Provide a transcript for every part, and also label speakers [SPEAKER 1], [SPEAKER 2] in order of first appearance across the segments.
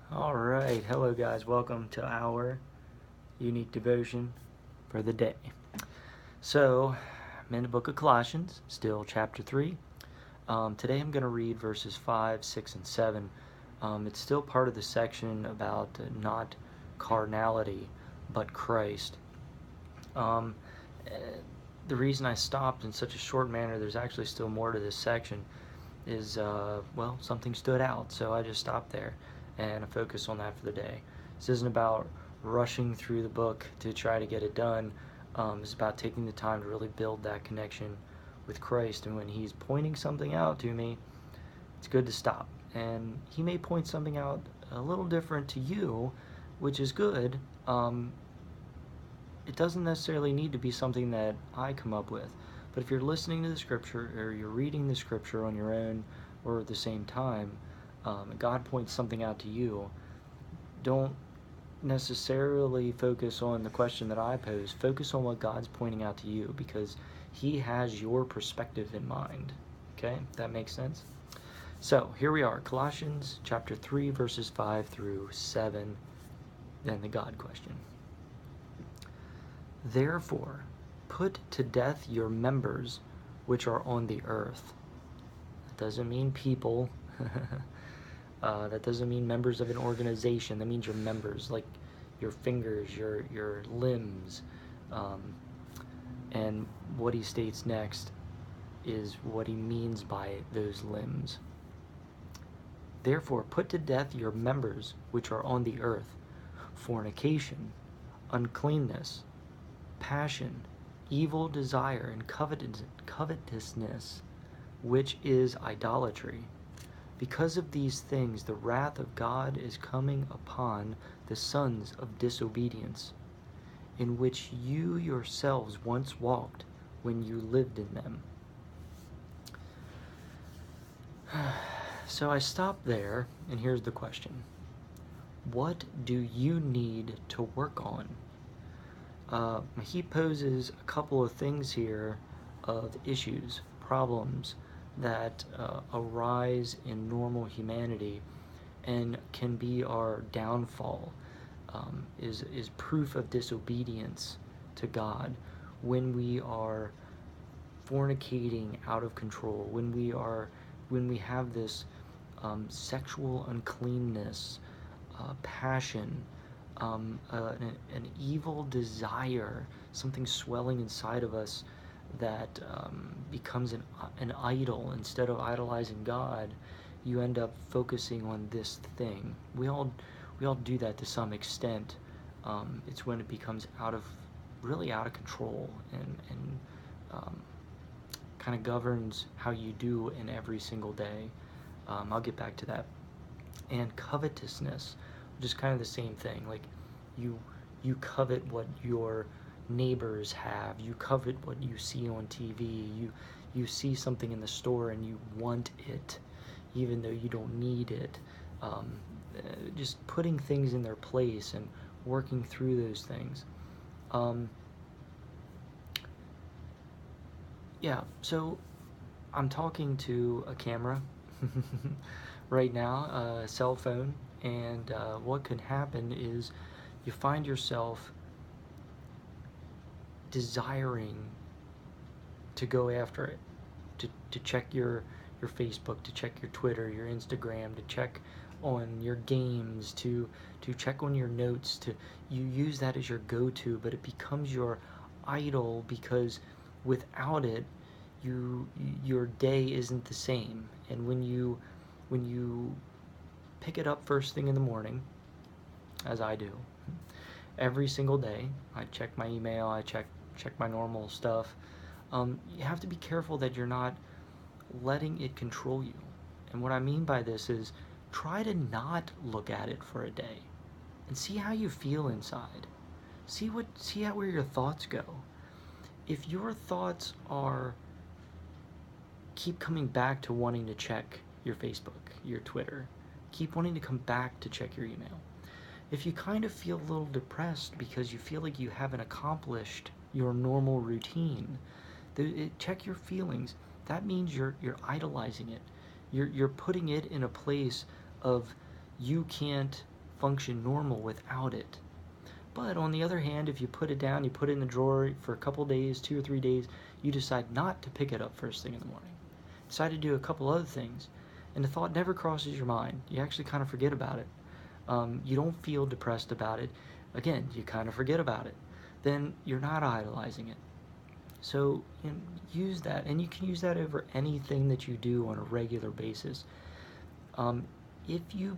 [SPEAKER 1] All right, hello guys. Welcome to our unique devotion for the day. So, I'm in the book of Colossians, still chapter 3. Today I'm going to read verses 5, 6, and 7. It's still part of the section about not carnality, but Christ. Um, uh, the reason I stopped in such a short manner, there's actually still more to this section, is, something stood out, so I just stopped there and I focused on that for the day. This isn't about rushing through the book to try to get it done. It's about taking the time to really build that connection with Christ, and when He's pointing something out to me, it's good to stop. And He may point something out a little different to you, which is good. It doesn't necessarily need to be something that I come up with. But if you're listening to the scripture or you're reading the scripture on your own or at the same time, God points something out to you, don't necessarily focus on the question that I pose. Focus on what God's pointing out to you, because He has your perspective in mind. Okay, that makes sense? So here we are, Colossians chapter 3, verses 5 through 7, then the God question. Therefore, put to death your members which are on the earth. That doesn't mean people. That doesn't mean members of an organization. That means your members, like your fingers, your limbs. And what he states next is what he means by those limbs. Therefore, put to death your members which are on the earth: fornication, uncleanness, passion, evil desire, and covetousness, which is idolatry. Because of these things, the wrath of God is coming upon the sons of disobedience, in which you yourselves once walked when you lived in them. So I stopped there, and here's the question. What do you need to work on? He poses a couple of things here of issues, problems that arise in normal humanity and can be our downfall, is proof of disobedience to God when we are fornicating out of control, when we have this sexual uncleanness, passion, an evil desire, something swelling inside of us that becomes an idol. Instead of idolizing God, you end up focusing on this thing. We all do that to some extent. It's when it becomes really out of control and kind of governs how you do in every single day. I'll get back to that. And covetousness, which is kind of the same thing. Like you covet what your neighbors have. You covet what you see on TV. You see something in the store and you want it, even though you don't need it. Just putting things in their place and working through those things. So I'm talking to a camera right now, a cell phone, and what could happen is you find yourself desiring to go after it, to check your Facebook, to check your Twitter, your Instagram, to check on your games, to check on your notes. You use that as your go-to, but it becomes your idol, because without it, your day isn't the same. And when you pick it up first thing in the morning, as I do, every single day, I check my email, I check my normal stuff. You have to be careful that you're not letting it control you. And what I mean by this is, try to not look at it for a day and see how you feel inside. See where your thoughts go. If your thoughts keep coming back to wanting to check your Facebook, your Twitter, keep wanting to come back to check your email. If you kind of feel a little depressed because you feel like you haven't accomplished your normal routine, check your feelings. That means you're idolizing it. You're putting it in a place of you can't function normal without it. But on the other hand, if you put it down, you put it in the drawer for a couple days, 2 or 3 days, you decide not to pick it up first thing in the morning. Decide to do a couple other things, and the thought never crosses your mind. You actually kind of forget about it. You don't feel depressed about it. Again, you kind of forget about it. Then you're not idolizing it. So use that, and you can use that over anything that you do on a regular basis. Um, if you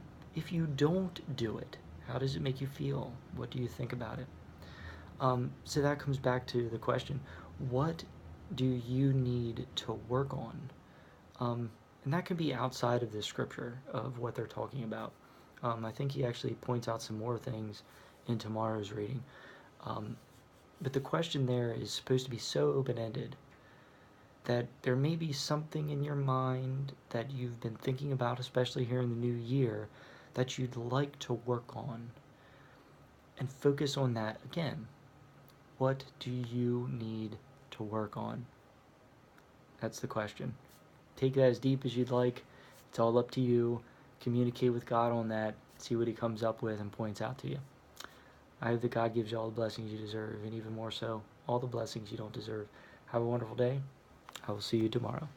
[SPEAKER 1] don't do it, how does it make you feel? What do you think about it? So that comes back to the question: what do you need to work on? And that can be outside of the scripture of what they're talking about. I think he actually points out some more things in tomorrow's reading. But the question there is supposed to be so open-ended that there may be something in your mind that you've been thinking about, especially here in the new year, that you'd like to work on. And focus on that again. What do you need to work on? That's the question. Take that as deep as you'd like. It's all up to you. Communicate with God on that. See what he comes up with and points out to you. I hope that God gives you all the blessings you deserve, and even more so, all the blessings you don't deserve. Have a wonderful day. I will see you tomorrow.